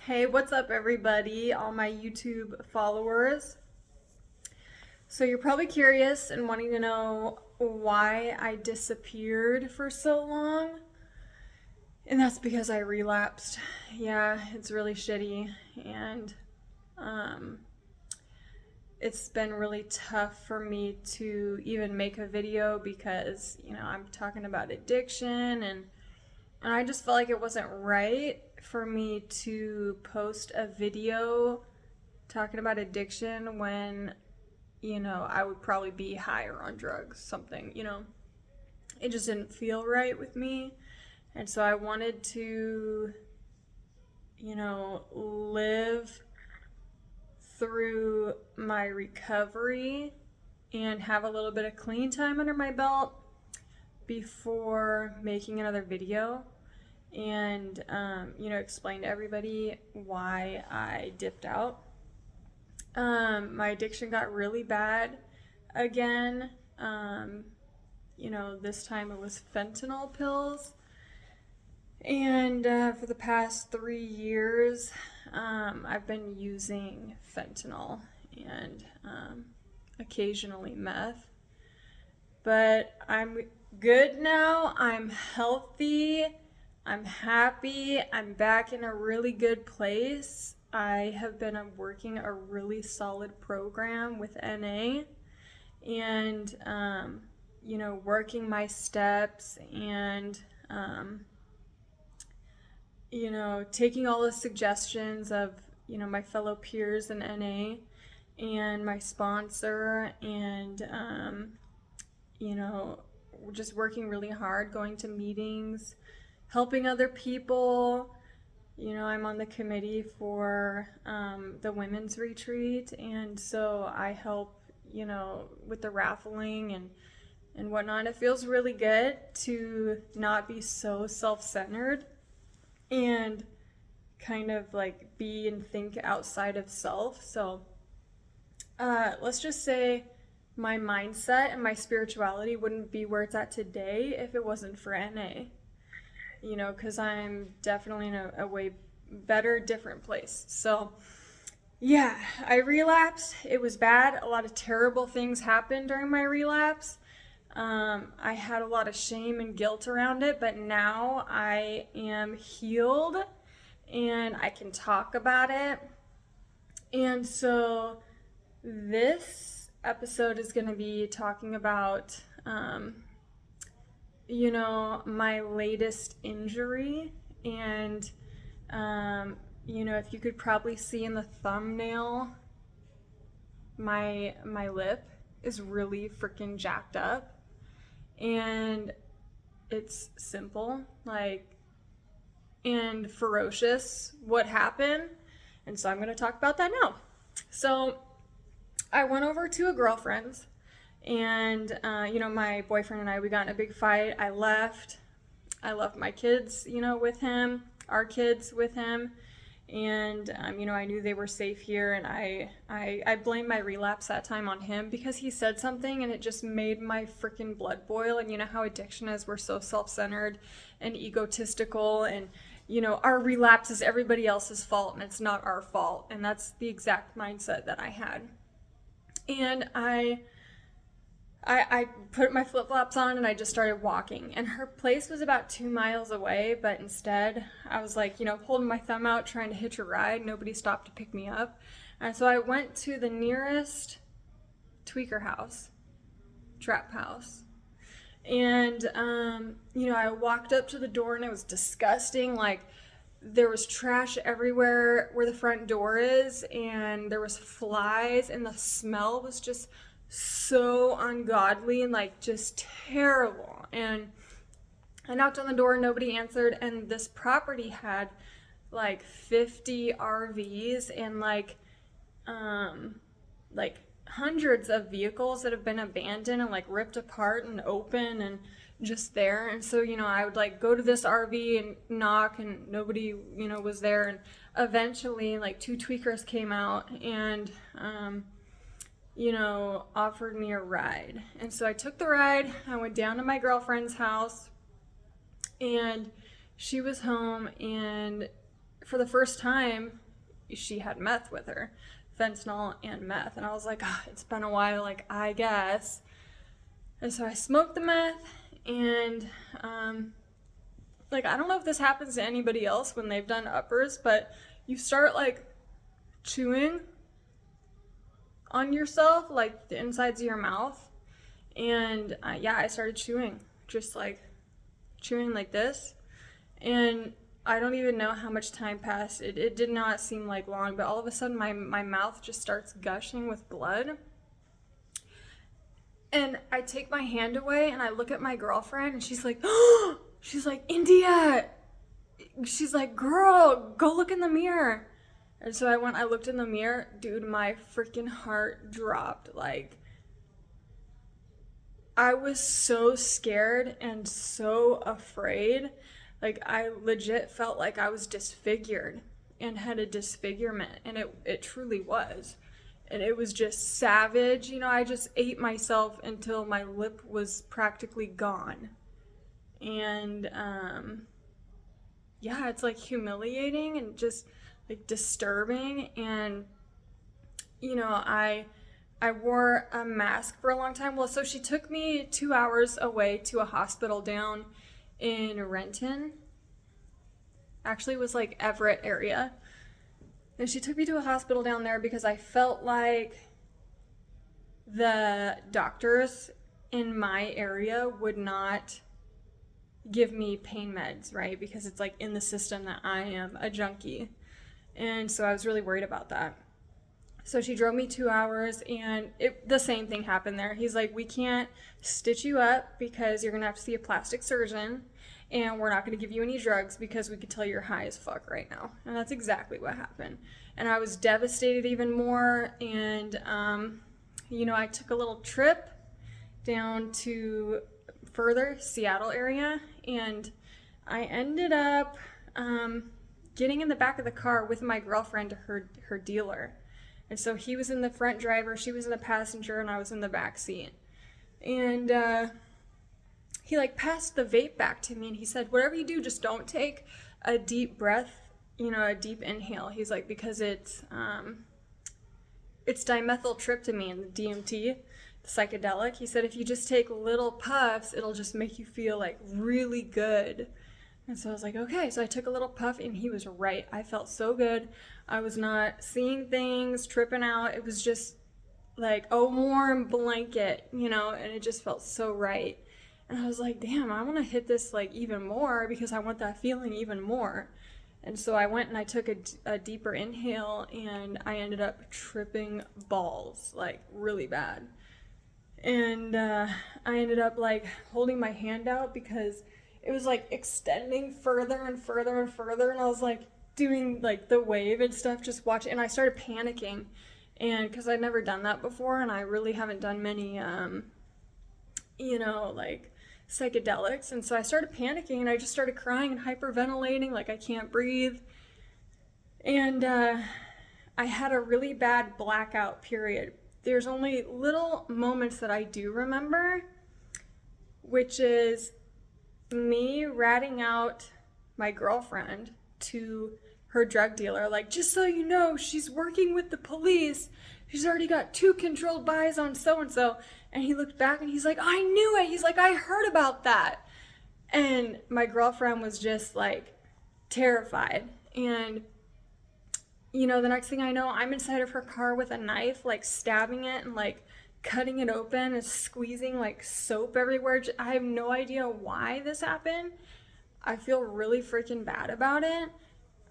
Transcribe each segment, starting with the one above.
Hey, what's up, everybody, all my YouTube followers? So, you're probably curious and wanting to know why I disappeared for so long. And that's because I relapsed. Yeah, it's really shitty. And um, it's been really tough for me to even make a video because, I'm talking about addiction and I just felt like it wasn't right for me to post a video talking about addiction when, I would probably be higher on drugs, something. It just didn't feel right with me. And so I wanted to, live through my recovery and have a little bit of clean time under my belt before making another video and, explain to everybody why I dipped out. My addiction got really bad again. This time it was fentanyl pills. And for the past 3 years, I've been using fentanyl and occasionally meth. But I'm good now. I'm healthy. I'm happy. I'm back in a really good place. I have been working a really solid program with NA and, working my steps and, taking all the suggestions of, my fellow peers in NA and my sponsor and, just working really hard, going to meetings, helping other people. I'm on the committee for the women's retreat, and so I help, with the raffling and whatnot. It feels really good to not be so self-centered and kind of like be and think outside of self. So let's just say my mindset and my spirituality wouldn't be where it's at today if it wasn't for NA. Because I'm definitely in a way better, different place. So, yeah, I relapsed. It was bad. A lot of terrible things happened during my relapse. I had a lot of shame and guilt around it, but now I am healed and I can talk about it. And so, this episode is going to be talking about my latest injury. And, if you could probably see in the thumbnail, my lip is really freaking jacked up. And it's simple, and ferocious what happened. And so I'm going to talk about that now. So I went over to a girlfriend's and, my boyfriend and we got in a big fight. I left my kids, with him, our kids with him. And, I knew they were safe here. And I blamed my relapse that time on him because he said something and it just made my freaking blood boil. And you know how addiction is, we're so self-centered and egotistical. And, our relapse is everybody else's fault and it's not our fault. And that's the exact mindset that I had. And I put my flip-flops on and I just started walking. And her place was about 2 miles away, but instead I was holding my thumb out trying to hitch a ride. Nobody stopped to pick me up. And so I went to the nearest tweaker house, trap house. And, I walked up to the door and it was disgusting. There was trash everywhere where the front door is, and there was flies, and the smell was just so ungodly and just terrible. And I knocked on the door, nobody answered, and this property had 50 RVs and hundreds of vehicles that have been abandoned and ripped apart and open and just there. And so I would go to this RV and knock and nobody was there. And eventually 2 tweakers came out and offered me a ride. And so I took the ride. I went down to my girlfriend's house and she was home, and for the first time, she had meth with her, fentanyl and meth. And I was like, it's been a while, like, I guess. And so I smoked the meth, and like, I don't know if this happens to anybody else when they've done uppers, but you start like chewing on yourself, like the insides of your mouth. And yeah, I started chewing, just like chewing like this. And I don't even know how much time passed. It did not seem like long, but all of a sudden my mouth just starts gushing with blood. And I take my hand away and I look at my girlfriend, and she's like, oh, she's like, India. She's like, girl, go look in the mirror. And so I looked in the mirror. Dude, my freaking heart dropped. Like, I was so scared and so afraid. Like, I legit felt like I was disfigured and had a disfigurement, and it truly was. And it was just savage. You know, I just ate myself until my lip was practically gone. And yeah, it's like humiliating and just like disturbing. And you know, I wore a mask for a long time. Well, so she took me 2 hours away to a hospital down in Renton. Actually, it was like Everett area. And she took me to a hospital down there because I felt like the doctors in my area would not give me pain meds, right? Because it's like in the system that I am a junkie. And so I was really worried about that. So she drove me 2 hours, and the same thing happened there. He's like, we can't stitch you up because you're going to have to see a plastic surgeon, and we're not going to give you any drugs because we could tell you're high as fuck right now. And that's exactly what happened. And I was devastated even more. And, you know, I took a little trip down to further Seattle area, and I ended up getting in the back of the car with my girlfriend to her dealer. And so he was in the front driver, she was in the passenger, and I was in the back seat. And he like passed the vape back to me, and he said, whatever you do, just don't take a deep breath, you know, a deep inhale. He's like, because it's dimethyltryptamine, the DMT, the psychedelic. He said, if you just take little puffs, it'll just make you feel like really good. And so I was like, okay. So I took a little puff, and he was right. I felt so good. I was not seeing things, tripping out. It was just like a warm blanket, you know, and it just felt so right. And I was like, damn, I want to hit this like even more because I want that feeling even more. And so I went and I took a deeper inhale, and I ended up tripping balls, like really bad. And I ended up like holding my hand out because it was like extending further and further and further, and I was like doing like the wave and stuff, just watching, and I started panicking, and because I'd never done that before, and I really haven't done many you know, like psychedelics. And so I started panicking, and I just started crying and hyperventilating, like I can't breathe. And I had a really bad blackout period. There's only little moments that I do remember, which is me ratting out my girlfriend to her drug dealer, like, just so you know, she's working with the police. She's already got 2 controlled buys on so-and-so. And he looked back and he's like, I knew it. He's like, I heard about that. And my girlfriend was just like terrified. And, you know, the next thing I know, I'm inside of her car with a knife, like stabbing it and like cutting it open and squeezing like soap everywhere. I have no idea why this happened. I feel really freaking bad about it.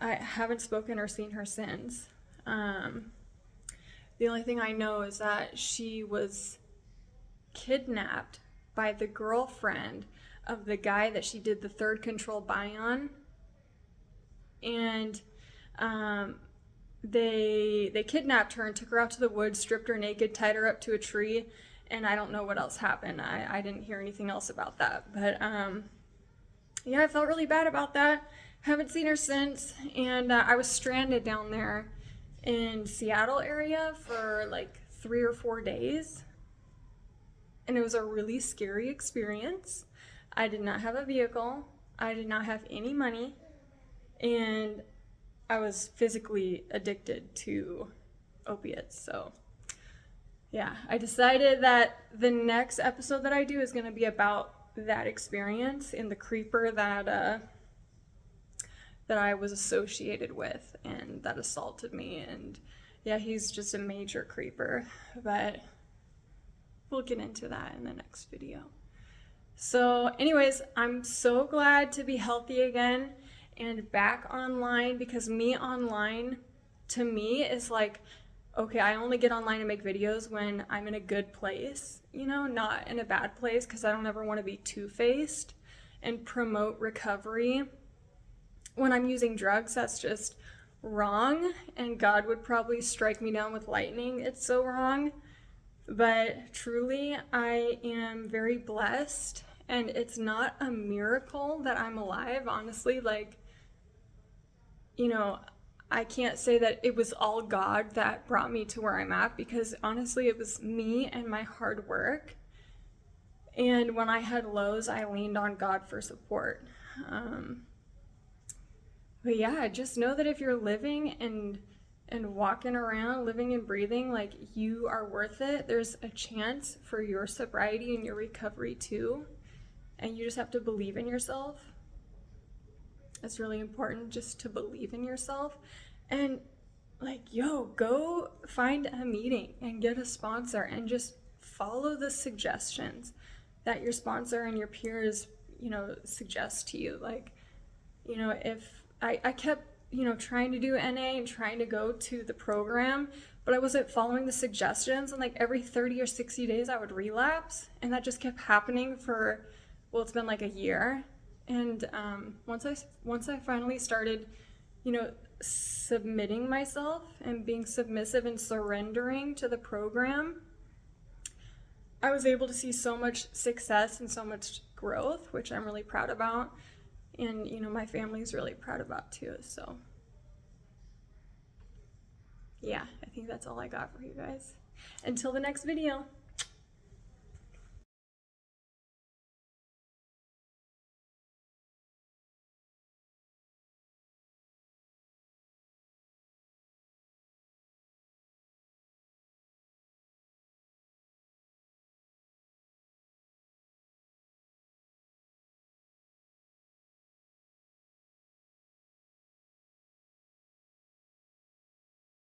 I haven't spoken or seen her since. The only thing I know is that she was kidnapped by the girlfriend of the guy that she did the 3rd control buy on. And they kidnapped her and took her out to the woods, stripped her naked, tied her up to a tree, and I don't know what else happened. I didn't hear anything else about that. But yeah, I felt really bad about that. Haven't seen her since, and I was stranded down there in Seattle area for like 3 or 4 days, and it was a really scary experience. I did not have a vehicle. I did not have any money, and I was physically addicted to opiates. So yeah, I decided that the next episode that I do is going to be about that experience and the creeper that I was associated with and that assaulted me. And yeah, he's just a major creeper, but we'll get into that in the next video. So anyways, I'm so glad to be healthy again and back online, because me online to me is like, okay, I only get online and make videos when I'm in a good place, you know, not in a bad place, because I don't ever want to be two-faced and promote recovery. When I'm using drugs, that's just wrong, and God would probably strike me down with lightning. It's so wrong. But truly, I am very blessed, and it's not a miracle that I'm alive, honestly. Like, you know, I can't say that it was all God that brought me to where I'm at, because honestly, it was me and my hard work. And when I had lows, I leaned on God for support. But yeah, just know that if you're living and walking around, living and breathing, like, you are worth it. There's a chance for your sobriety and your recovery too. And you just have to believe in yourself. It's really important just to believe in yourself. And like, go find a meeting and get a sponsor and just follow the suggestions that your sponsor and your peers, suggest to you. Like, if I kept, trying to do NA and trying to go to the program, but I wasn't following the suggestions, and like every 30 or 60 days I would relapse, and that just kept happening for, well, it's been like a year. And once I finally started, submitting myself and being submissive and surrendering to the program, I was able to see so much success and so much growth, which I'm really proud about. And, my family's really proud about too. So yeah, I think that's all I got for you guys. Until the next video.